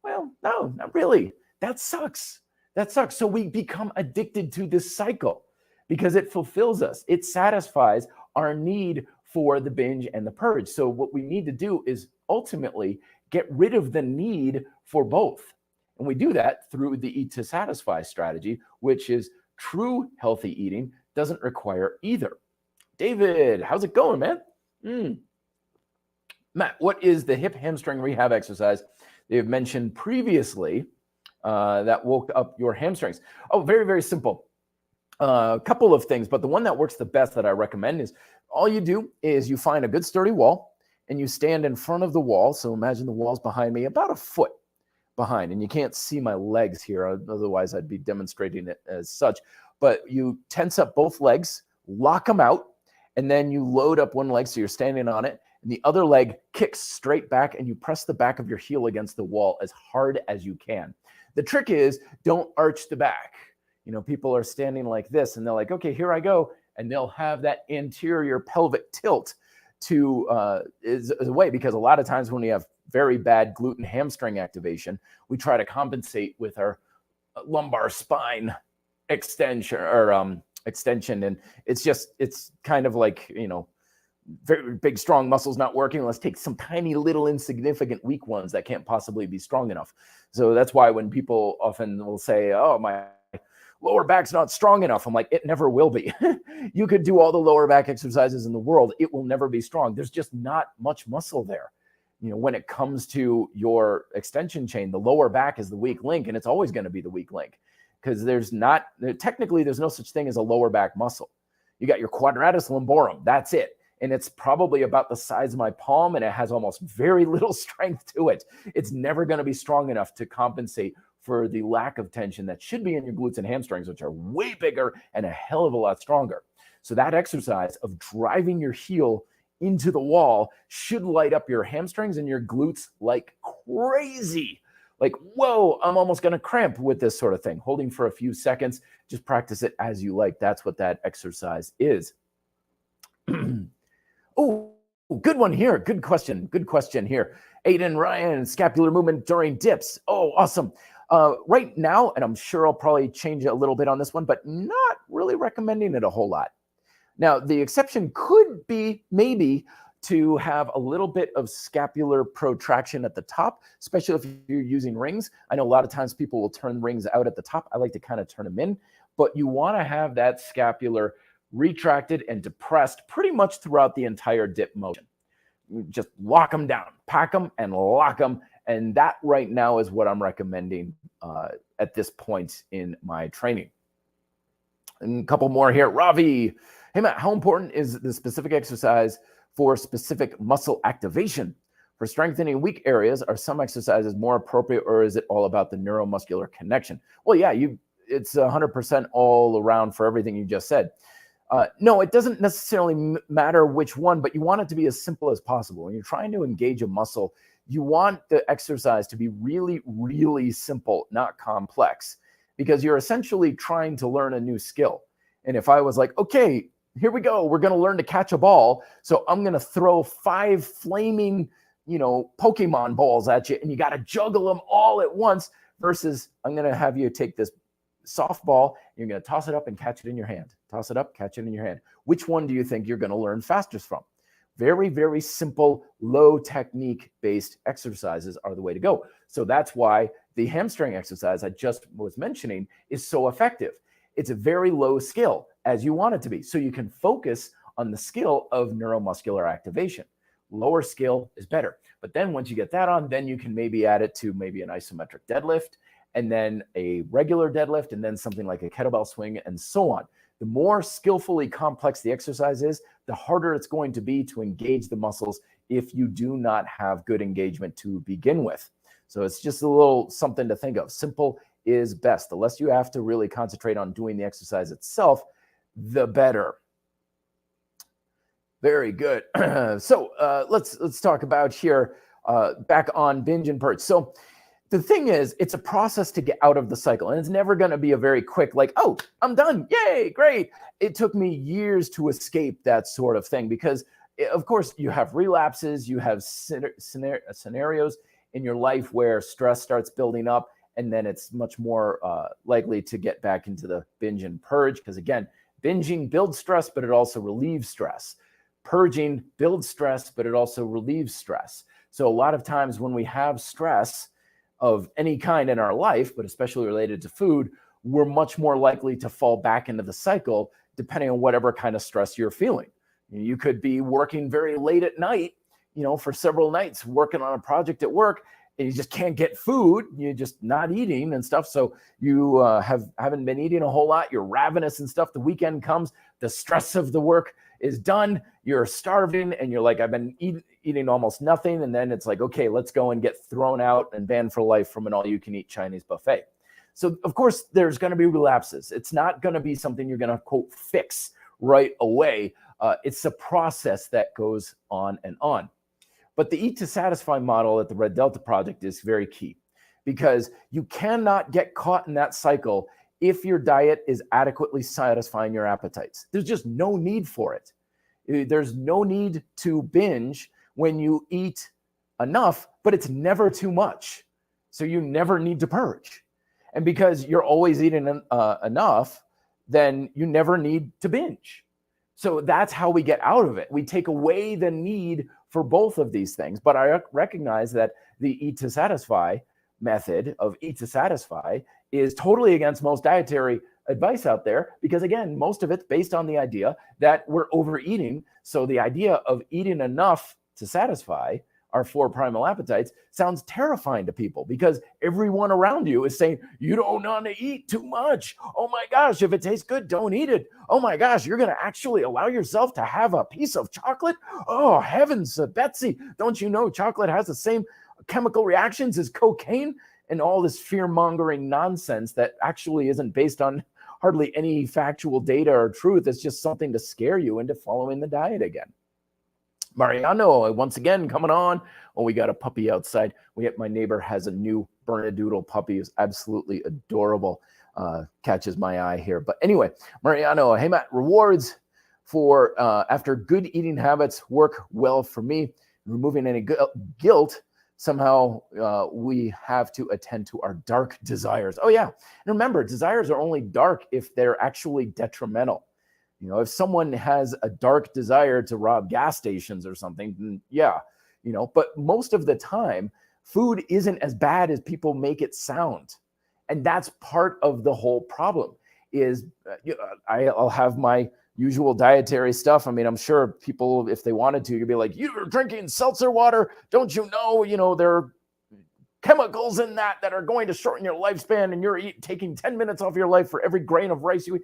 Well, no, not really. That sucks. That sucks. So we become addicted to this cycle because it fulfills us. It satisfies our need for the binge and the purge. So what we need to do is ultimately get rid of the need for both. And we do that through the eat to satisfy strategy, which is true healthy eating doesn't require either. David, how's it going, man? Matt, what is the hip hamstring rehab exercise they've mentioned previously that woke up your hamstrings? Oh, very, very simple. A couple of things, but the one that works the best that I recommend is all you do is you find a good sturdy wall and you stand in front of the wall. So imagine the wall's behind me, about a foot behind, and you can't see my legs here. Otherwise, I'd be demonstrating it as such. But you tense up both legs, lock them out, and then you load up one leg so you're standing on it, and the other leg kicks straight back, and you press the back of your heel against the wall as hard as you can. The trick is don't arch the back. People are standing like this and they're like, okay, here I go. And they'll have that anterior pelvic tilt is a way, because a lot of times when we have very bad glute and hamstring activation, we try to compensate with our lumbar spine extension. And it's kind of like, very big, strong muscles not working. Let's take some tiny little insignificant weak ones that can't possibly be strong enough. So that's why when people often will say, oh, my lower back's not strong enough, I'm like, it never will be. You could do all the lower back exercises in the world. It will never be strong. There's just not much muscle there. When it comes to your extension chain, the lower back is the weak link, and it's always going to be the weak link, because there's no such thing as a lower back muscle. You got your quadratus lumborum. That's it. And it's probably about the size of my palm, and it has almost very little strength to it. It's never going to be strong enough to compensate for the lack of tension that should be in your glutes and hamstrings, which are way bigger and a hell of a lot stronger. So that exercise of driving your heel into the wall should light up your hamstrings and your glutes like crazy. Like, whoa, I'm almost going to cramp with this sort of thing. Holding for a few seconds, just practice it as you like. That's what that exercise is. Oh, good one here. Good question. Good question here. Aiden Ryan, scapular movement during dips. Oh, awesome. Right now, and I'm sure I'll probably change it a little bit on this one, but not really recommending it a whole lot. Now, the exception could be maybe to have a little bit of scapular protraction at the top, especially if you're using rings. I know a lot of times people will turn rings out at the top. I like to kind of turn them in, but you want to have that scapular retracted and depressed pretty much throughout the entire dip motion. You just lock them down, pack them and lock them. And that right now is what I'm recommending at this point in my training. And a couple more here. Ravi, hey Matt, how important is the specific exercise for specific muscle activation? For strengthening weak areas, are some exercises more appropriate, or is it all about the neuromuscular connection? Well, yeah, it's 100% all around for everything you just said. No, it doesn't necessarily matter which one, but you want it to be as simple as possible. When you're trying to engage a muscle, you want the exercise to be really, really simple, not complex, because you're essentially trying to learn a new skill. And if I was like, okay, here we go, we're going to learn to catch a ball. So I'm going to throw 5 flaming, Pokemon balls at you, and you got to juggle them all at once, versus I'm going to have you take this softball, you're going to toss it up and catch it in your hand. Toss it up, catch it in your hand. Which one do you think you're going to learn fastest from? Very, very simple, low technique based exercises are the way to go. So that's why the hamstring exercise I just was mentioning is so effective. It's a very low skill, as you want it to be. So you can focus on the skill of neuromuscular activation. Lower skill is better. But then once you get that on, then you can maybe add it to maybe an isometric deadlift, and then a regular deadlift, and then something like a kettlebell swing, and so on. The more skillfully complex the exercise is, the harder it's going to be to engage the muscles if you do not have good engagement to begin with. So it's just a little something to think of. Simple is best. The less you have to really concentrate on doing the exercise itself, the better. Very good. So let's talk about here, back on binge and purge. So the thing is, it's a process to get out of the cycle, and it's never going to be a very quick, like, oh, I'm done. Yay, great. It took me years to escape that sort of thing, because of course you have relapses, you have scenarios in your life where stress starts building up, and then it's much more likely to get back into the binge and purge, because again, binging builds stress, but it also relieves stress. Purging builds stress, but it also relieves stress. So a lot of times when we have stress of any kind in our life, but especially related to food, we're much more likely to fall back into the cycle, depending on whatever kind of stress you're feeling. You could be working very late at night, for several nights, working on a project at work, and you just can't get food. You're just not eating and stuff. So you haven't been eating a whole lot. You're ravenous and stuff. The weekend comes, the stress of the work is done. You're starving, and you're like, I've been eating almost nothing. And then it's like, okay, let's go and get thrown out and banned for life from an all-you-can-eat Chinese buffet. So of course, there's going to be relapses. It's not going to be something you're going to, quote, fix right away. It's a process that goes on and on. But the Eat to Satisfy model at the Red Delta Project is very key, because you cannot get caught in that cycle if your diet is adequately satisfying your appetites. There's just no need for it. There's no need to binge when you eat enough, but it's never too much. So you never need to purge. And because you're always eating enough, then you never need to binge. So that's how we get out of it. We take away the need for both of these things. But I recognize that the eat to satisfy method of eat to satisfy is totally against most dietary advice out there, because again, most of it's based on the idea that we're overeating. So the idea of eating enough to satisfy our 4 primal appetites sounds terrifying to people, because everyone around you is saying, you don't want to eat too much. Oh my gosh, if it tastes good, don't eat it. Oh my gosh, you're going to actually allow yourself to have a piece of chocolate? Oh, heavens, Betsy, don't you know chocolate has the same chemical reactions as cocaine? And all this fear-mongering nonsense that actually isn't based on hardly any factual data or truth. It's just something to scare you into following the diet again. Mariano, once again, coming on. Oh, we got a puppy outside. My neighbor has a new Bernedoodle puppy. It's absolutely adorable. Catches my eye here. But anyway, Mariano, hey, Matt, rewards for after good eating habits work well for me. Removing any guilt, somehow we have to attend to our dark desires. Oh, yeah. And remember, desires are only dark if they're actually detrimental. You know, if someone has a dark desire to rob gas stations or something, then yeah, you know, but most of the time, food isn't as bad as people make it sound. And that's part of the whole problem is I'll have my usual dietary stuff. I mean, I'm sure people, if they wanted to, you'd be like, you're drinking seltzer water. Don't you know, there are chemicals in that are going to shorten your lifespan, and you're taking 10 minutes off your life for every grain of rice you eat.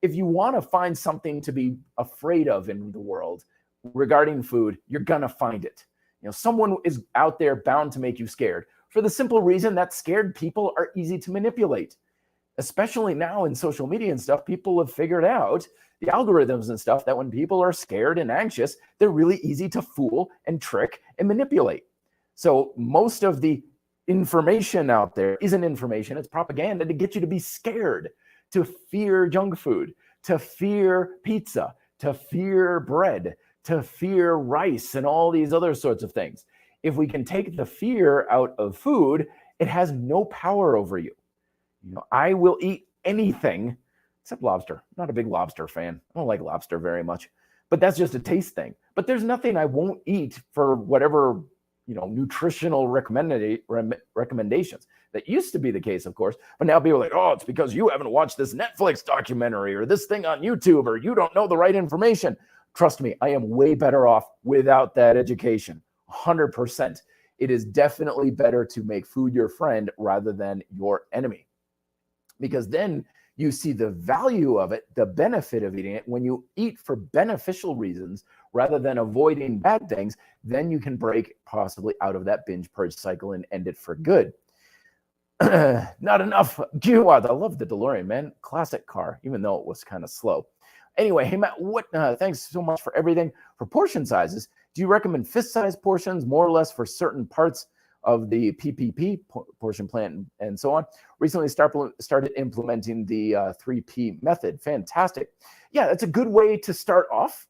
If you want to find something to be afraid of in the world regarding food, you're going to find it. You know, someone is out there bound to make you scared for the simple reason that scared people are easy to manipulate, especially now in social media and stuff. People have figured out the algorithms and stuff that when people are scared and anxious, they're really easy to fool and trick and manipulate. So most of the information out there isn't information. It's propaganda to get you to be scared, to fear junk food, to fear pizza, to fear bread, to fear rice, and all these other sorts of things. If we can take the fear out of food, it has no power over you. You know, I will eat anything except lobster. I'm not a big lobster fan. I don't like lobster very much, but that's just a taste thing. But there's nothing I won't eat for whatever, nutritional recommendations. That used to be the case, of course, but now people are like, oh, it's because you haven't watched this Netflix documentary or this thing on YouTube, or you don't know the right information. Trust me, I am way better off without that education. 100%. It is definitely better to make food your friend rather than your enemy, because then you see the value of it, the benefit of eating it. When you eat for beneficial reasons rather than avoiding bad things, then you can break possibly out of that binge purge cycle and end it for good. Not enough. I love the DeLorean, man. Classic car, even though it was kind of slow. Anyway, hey, Matt, thanks so much for everything. For portion sizes, do you recommend fist-sized portions, more or less, for certain parts of the PPP, portion plan, and so on? Recently started implementing the 3P method. Fantastic. Yeah, that's a good way to start off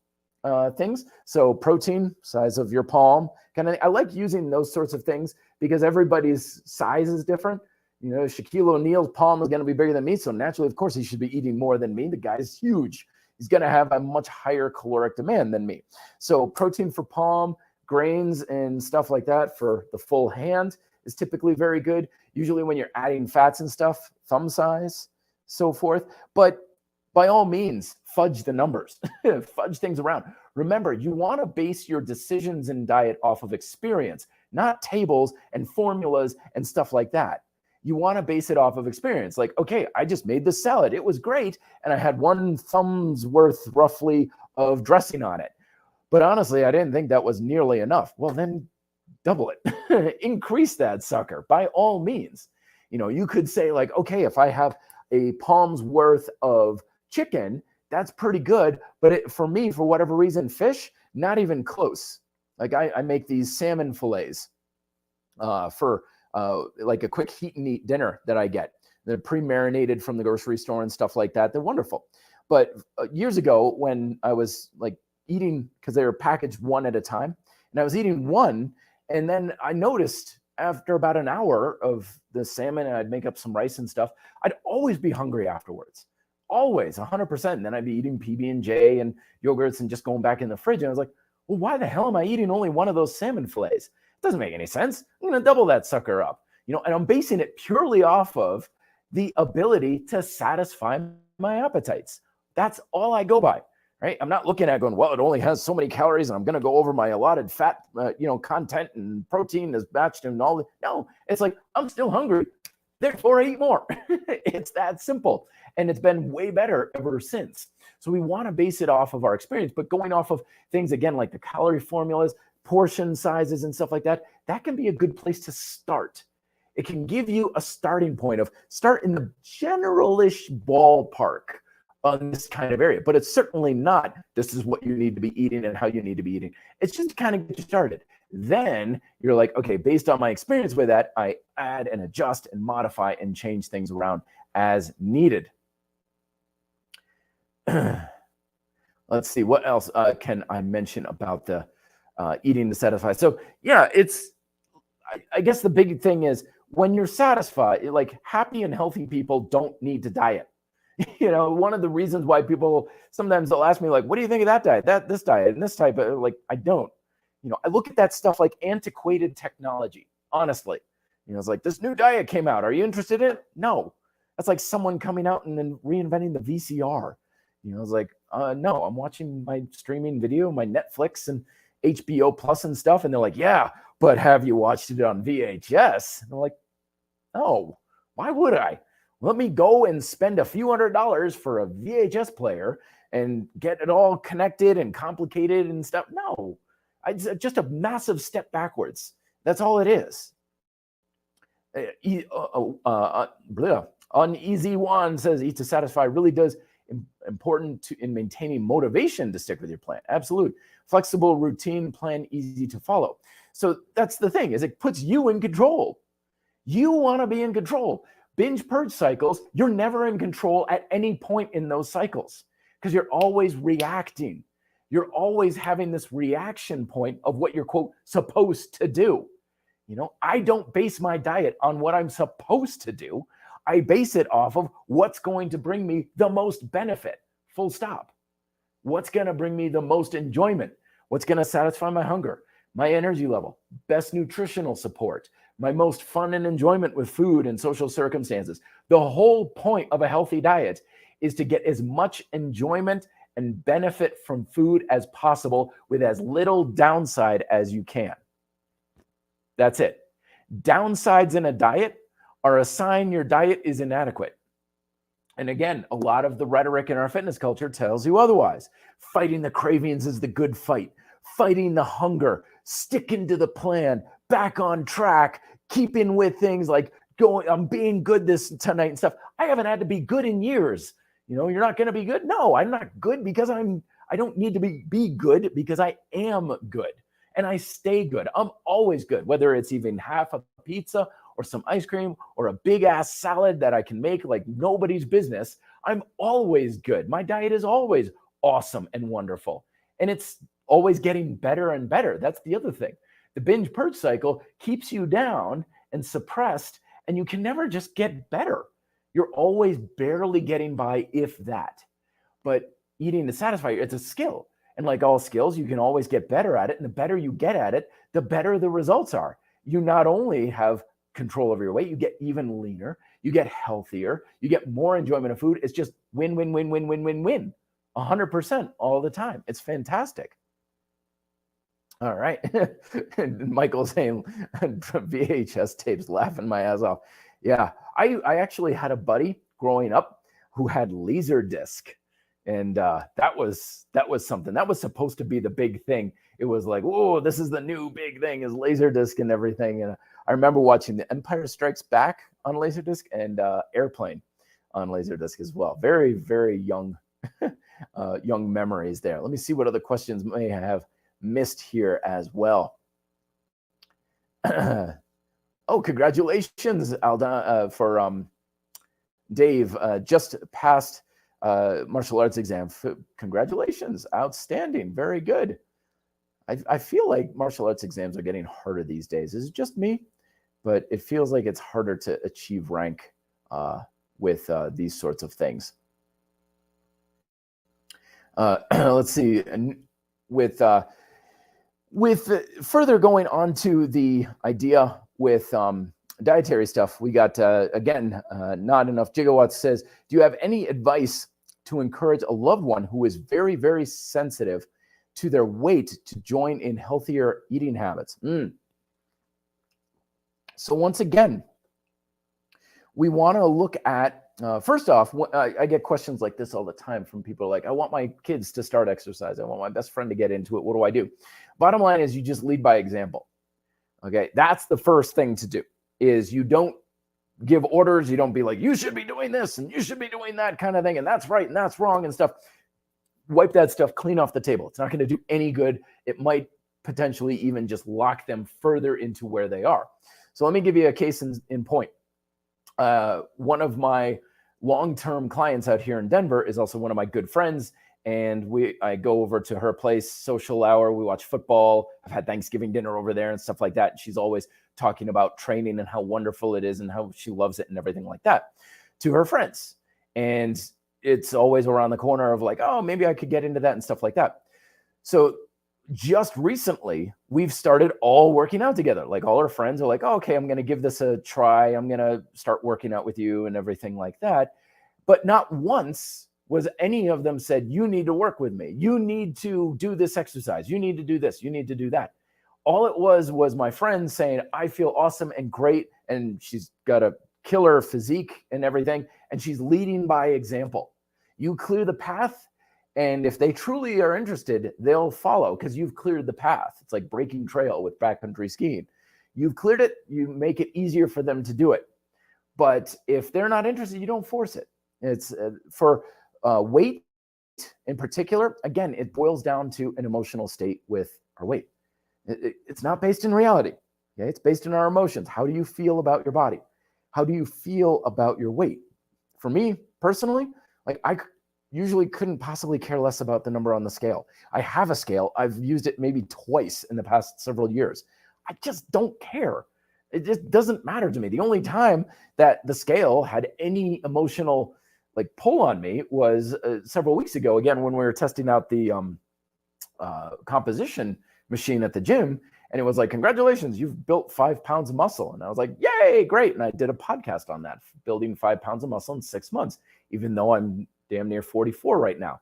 things. So protein, size of your palm. I like using those sorts of things because everybody's size is different. You know, Shaquille O'Neal's palm is going to be bigger than me, so naturally, of course, he should be eating more than me. The guy's huge. He's going to have a much higher caloric demand than me. So protein for palm, grains and stuff like that for the full hand is typically very good. Usually when you're adding fats and stuff, thumb size, so forth. But by all means, fudge the numbers, fudge things around. Remember, you want to base your decisions in diet off of experience, not tables and formulas and stuff like that. You want to base it off of experience. Like, okay, I just made this salad. It was great. And I had 1 thumb's worth roughly of dressing on it. But honestly, I didn't think that was nearly enough. Well, then double it. Increase that sucker by all means. You could say like, okay, if I have a palm's worth of chicken, that's pretty good. But for me, for whatever reason, fish, not even close. Like I make these salmon fillets for like a quick heat and eat dinner that I get. They're pre-marinated from the grocery store and stuff like that. They're wonderful. But years ago, when I was like eating, because they were packaged one at a time, and I was eating one, and then I noticed after about an hour of the salmon, and I'd make up some rice and stuff, I'd always be hungry afterwards. Always, 100%. And then I'd be eating PB&J and yogurts and just going back in the fridge. And I was like, well, why the hell am I eating only one of those salmon fillets? It doesn't make any sense. I'm going to double that sucker up. And I'm basing it purely off of the ability to satisfy my appetites. That's all I go by, right? I'm not looking at going, well, it only has so many calories and I'm going to go over my allotted fat, content and protein is matched and all. No, it's like, I'm still hungry, therefore I eat more. It's that simple. And it's been way better ever since. So we want to base it off of our experience, but going off of things, again, like the calorie formulas, portion sizes and stuff like that, that can be a good place to start. It can give you a starting point of start in the generalish ballpark on this kind of area, but it's certainly not, this is what you need to be eating and how you need to be eating. It's just to kind of get you started. Then you're like, okay, based on my experience with that, I add and adjust and modify and change things around as needed. Let's see, what else can I mention about the eating to satisfy? So yeah, I guess the big thing is when you're satisfied, like happy and healthy people don't need to diet. One of the reasons why people sometimes they'll ask me like, what do you think of that diet, this diet and this type of, like, I don't, I look at that stuff like antiquated technology, honestly. It's like, this new diet came out. Are you interested in it? No. That's like someone coming out and then reinventing the VCR. It's like, no, I'm watching my streaming video, my Netflix and HBO Plus and stuff. And they're like, yeah, but have you watched it on VHS? And I'm like, no, why would I? Let me go and spend a few $100s for a VHS player and get it all connected and complicated and stuff. No, it's just a massive step backwards. That's all it is. Uneasy One says, eat to satisfy really does important in maintaining motivation to stick with your plan. Absolute. Flexible routine plan, easy to follow. So that's the thing, is it puts you in control. You want to be in control. Binge purge cycles, you're never in control at any point in those cycles because you're always reacting. You're always having this reaction point of what you're, quote, supposed to do. I don't base my diet on what I'm supposed to do. I base it off of what's going to bring me the most benefit, full stop. What's going to bring me the most enjoyment? What's going to satisfy my hunger, my energy level, best nutritional support, my most fun and enjoyment with food and social circumstances. The whole point of a healthy diet is to get as much enjoyment and benefit from food as possible with as little downside as you can. That's it. Downsides in a diet are a sign your diet is inadequate. And again, a lot of the rhetoric in our fitness culture tells you otherwise. Fighting the cravings is the good fight. Fighting the hunger, sticking to the plan, back on track, keeping with things like I'm being good this tonight and stuff. I haven't had to be good in years. You're not going to be good. No, I'm not good because I don't need to be good because I am good and I stay good. I'm always good, whether it's even half a pizza or some ice cream or a big ass salad that I can make like nobody's business. I'm always good. My diet is always awesome and wonderful. And it's always getting better and better. That's the other thing. The binge purge cycle keeps you down and suppressed, and you can never just get better. You're always barely getting by, if that. But eating to satisfy you, it's a skill. And like all skills, you can always get better at it. And the better you get at it, the better the results are. You not only have control over your weight, you get even leaner, you get healthier, you get more enjoyment of food. It's just win, win, win, win, win, win, win. 100% all the time. It's fantastic. All right. Michael saying VHS tapes, laughing my ass off. Yeah. I actually had a buddy growing up who had Laserdisc. And that was something that was supposed to be the big thing. It was like, oh, this is the new big thing, is Laserdisc and everything. And I remember watching The Empire Strikes Back on Laserdisc and Airplane on Laserdisc as well. Very, very young, young memories there. Let me see what other questions may have missed here as well. Oh, congratulations, Alda, for Dave, just passed martial arts exam. Congratulations. Outstanding. Very good. I feel like martial arts exams are getting harder these days. Is it just me? But it feels like it's harder to achieve rank with these sorts of things. Let's see. And with further going on to the idea with dietary stuff, we got, again, Not Enough Gigawatts says, do you have any advice to encourage a loved one who is very, very sensitive to their weight to join in healthier eating habits? So once again, we want to look at, first off, I get questions like this all the time from people like, I want my kids to start exercise. I want my best friend to get into it. What do I do? Bottom line is you just lead by example. Okay, that's the first thing to do, is you don't give orders. You don't be like, you should be doing this and you should be doing that kind of thing. And that's right and that's wrong and stuff. Wipe that stuff clean off the table. It's not going to do any good. It might potentially even just lock them further into where they are. So let me give you a case in point. One of my long-term clients out here in Denver is also one of my good friends. And I go over to her place, social hour. We watch football. I've had Thanksgiving dinner over there and stuff like that. And she's always talking about training and how wonderful it is and how she loves it and everything like that to her friends. And it's always around the corner of like, oh, maybe I could get into that and stuff like that. So just recently, we've started all working out together. Like all our friends are like, oh, okay, I'm going to give this a try. I'm going to start working out with you and everything like that. But not once was any of them said, you need to work with me. You need to do this exercise. You need to do this. You need to do that. All it was my friend saying, I feel awesome and great. And she's got a killer physique and everything. And she's leading by example. You clear the path. And if they truly are interested, they'll follow because you've cleared the path. It's like breaking trail with backcountry skiing. You've cleared it. You make it easier for them to do it. But if they're not interested, you don't force it. It's for weight in particular. Again, it boils down to an emotional state with our weight. It's not based in reality. Okay? It's based in our emotions. How do you feel about your body? How do you feel about your weight? For me personally, like I usually couldn't possibly care less about the number on the scale. I have a scale. I've used it maybe twice in the past several years. I just don't care. It just doesn't matter to me. The only time that the scale had any emotional like pull on me was several weeks ago, again, when we were testing out the composition machine at the gym. And it was like, congratulations, you've built 5 pounds of muscle. And I was like, yay, great. And I did a podcast on that, building 5 pounds of muscle in 6 months, even though I'm damn near 44 right now.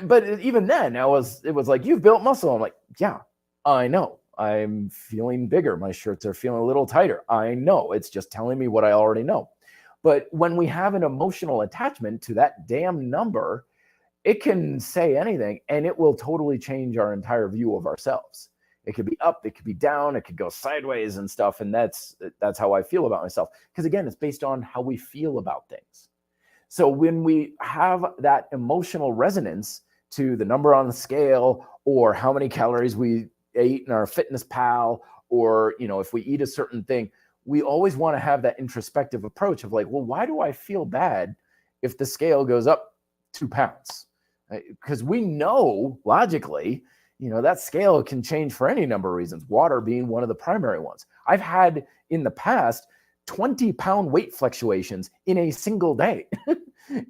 But even then, it was like, you've built muscle. I'm like, yeah, I know. I'm feeling bigger. My shirts are feeling a little tighter. I know. It's just telling me what I already know. But when we have an emotional attachment to that damn number, it can say anything and it will totally change our entire view of ourselves. It could be up, it could be down, it could go sideways and stuff. And that's how I feel about myself. Because again, it's based on how we feel about things. So when we have that emotional resonance to the number on the scale or how many calories we ate in our Fitness Pal, or, you know, if we eat a certain thing, we always want to have that introspective approach of like, well, why do I feel bad if the scale goes up 2 pounds? Because we know logically, you know, that scale can change for any number of reasons, water being one of the primary ones. I've had in the past 20-pound weight fluctuations in a single day.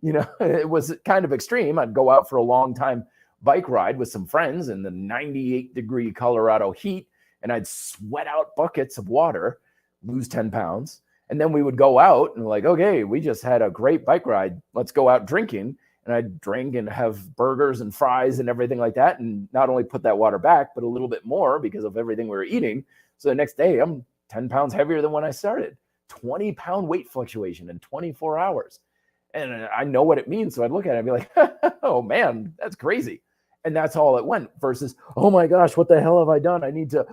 You know, it was kind of extreme. I'd go out for a long time bike ride with some friends in the 98-degree Colorado heat, and I'd sweat out buckets of water, lose 10 pounds. And then we would go out and like, okay, we just had a great bike ride. Let's go out drinking. And I'd drink and have burgers and fries and everything like that. And not only put that water back, but a little bit more because of everything we were eating. So the next day, I'm 10 pounds heavier than when I started. 20-pound weight fluctuation in 24 hours. And I know what it means. So I'd look at it and be like, oh man, that's crazy. And that's all it went versus, oh my gosh, what the hell have I done? I need to,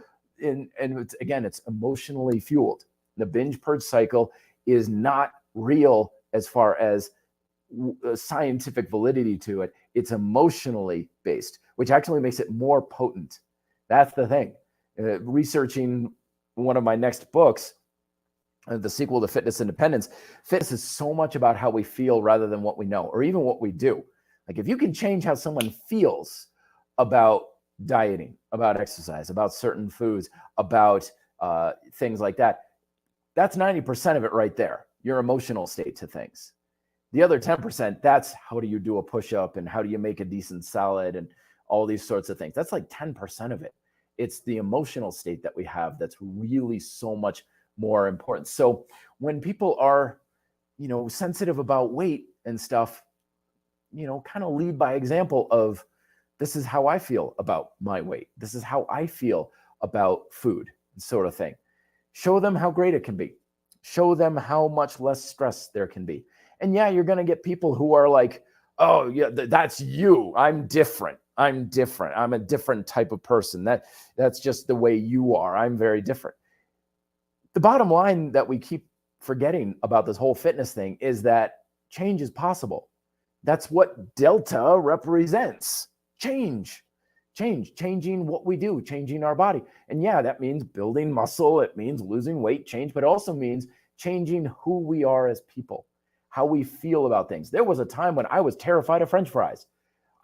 and it's emotionally fueled. The binge purge cycle is not real as far as scientific validity to it. It's emotionally based, which actually makes it more potent. That's the thing. Researching one of my next books, the sequel to Fitness Independence. Fitness is so much about how we feel rather than what we know, or even what we do. Like if you can change how someone feels about dieting, about exercise, about certain foods, about things like that, that's 90% of it right there. Your emotional state to things. The other 10%, that's how do you do a push-up and how do you make a decent salad and all these sorts of things. That's like 10% of it. It's the emotional state that we have that's really so much more important. So when people are, sensitive about weight and stuff, kind of lead by example of, this is how I feel about my weight. This is how I feel about food, sort of thing. Show them how great it can be. Show them how much less stress there can be. And yeah, you're going to get people who are like, oh yeah, that's you. I'm different. I'm a different type of person. That's just the way you are. I'm very different. The bottom line that we keep forgetting about this whole fitness thing is that change is possible. That's what Delta represents. Changing what we do, changing our body. And yeah, that means building muscle. It means losing weight, change, but it also means changing who we are as people, how we feel about things. There was a time when I was terrified of French fries.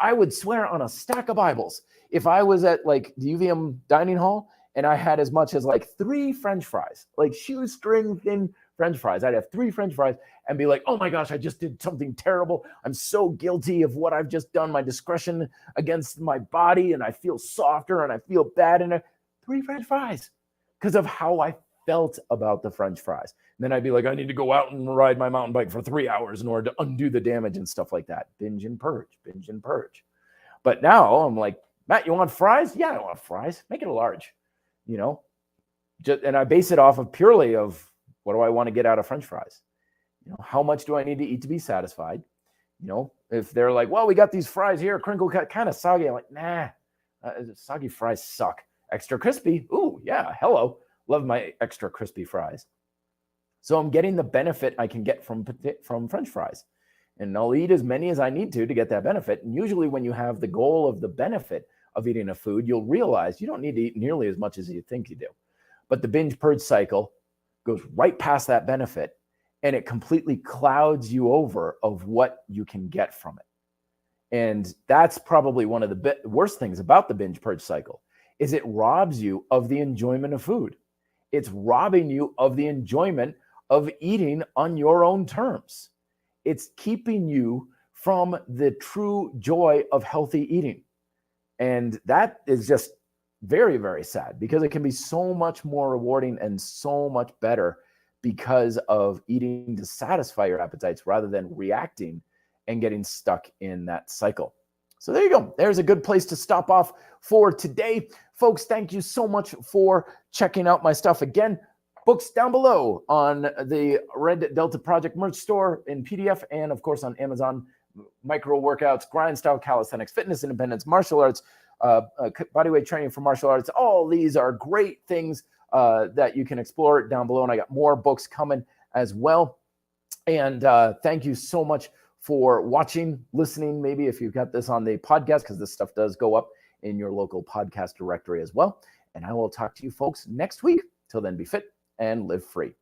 I would swear on a stack of Bibles, if I was at like the UVM dining hall and I had as much as like 3 French fries, like shoestring thin French fries, I'd have 3 French fries and be like, oh my gosh, I just did something terrible. I'm so guilty of what I've just done, my discretion against my body, and I feel softer and I feel bad. And 3 French fries because of how I felt about the French fries. And then I'd be like, I need to go out and ride my mountain bike for 3 hours in order to undo the damage and stuff like that. Binge and purge. But now I'm like, Matt, you want fries? Yeah, I want fries. Make it a large, and I base it off of purely of, what do I want to get out of French fries? How much do I need to eat to be satisfied? If they're like, well, we got these fries here, crinkle cut, kind of soggy. I'm like, nah, soggy fries suck. Extra crispy. Ooh, yeah, hello. Love my extra crispy fries. So I'm getting the benefit I can get from French fries. And I'll eat as many as I need to get that benefit. And usually when you have the goal of the benefit of eating a food, you'll realize you don't need to eat nearly as much as you think you do. But the binge purge cycle goes right past that benefit, and it completely clouds you over of what you can get from it. And that's probably one of the worst things about the binge purge cycle, is it robs you of the enjoyment of food. It's robbing you of the enjoyment of eating on your own terms. It's keeping you from the true joy of healthy eating. And that is just very, very sad, because it can be so much more rewarding and so much better because of eating to satisfy your appetites rather than reacting and getting stuck in that cycle. So there you go. There's a good place to stop off for today. Folks, thank you so much for checking out my stuff. Again, books down below on the Red Delta Project merch store in PDF, and of course on Amazon. Micro workouts, grind style calisthenics, fitness independence, martial arts, bodyweight training for martial arts. All these are great things that you can explore down below. And I got more books coming as well. And thank you so much for watching, listening, maybe if you've got this on the podcast, because this stuff does go up in your local podcast directory as well. And I will talk to you folks next week. Till then, be fit and live free.